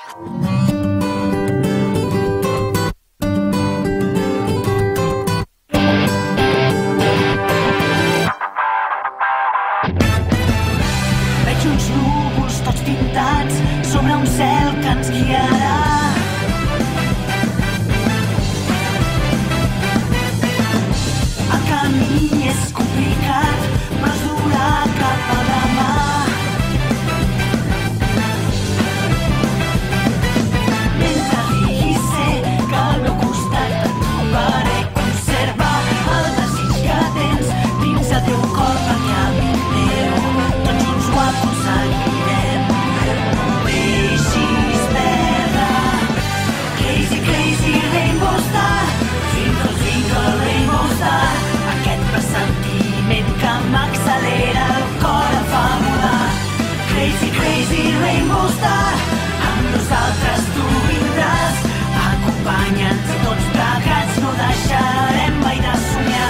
Veig uns núvols tots pintats sobre un cel que ens guiarà. El camí és complicat, però es durà cap a demà. Mentre rigui sé que al meu costat et trobaré. Conserva el desig que tens dins el teu cor, perquè a mi meu tots junts ho aconseguirem. No deixis perdre. Crazy, crazy rainbow star, twinkle, twinkle rainbow star. Aquest pressentiment que m'accelera el cor em fa volar. Crazy, crazy rainbow star, amb nosaltres tu vindràs. Acompanya'ns tots plegats, no deixarem mai de somiar.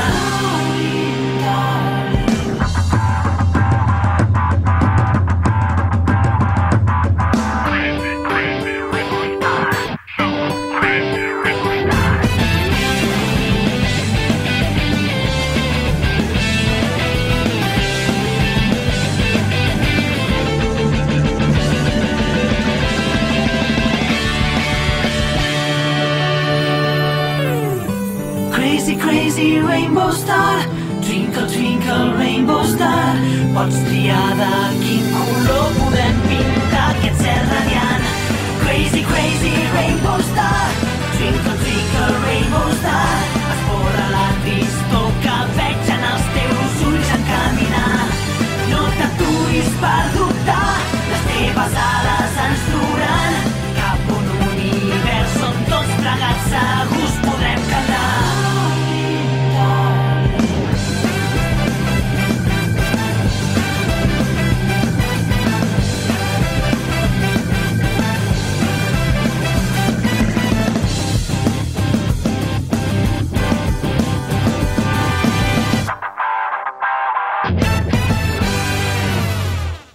Crazy, crazy rainbow star, twinkle, twinkle rainbow star. Pots triar de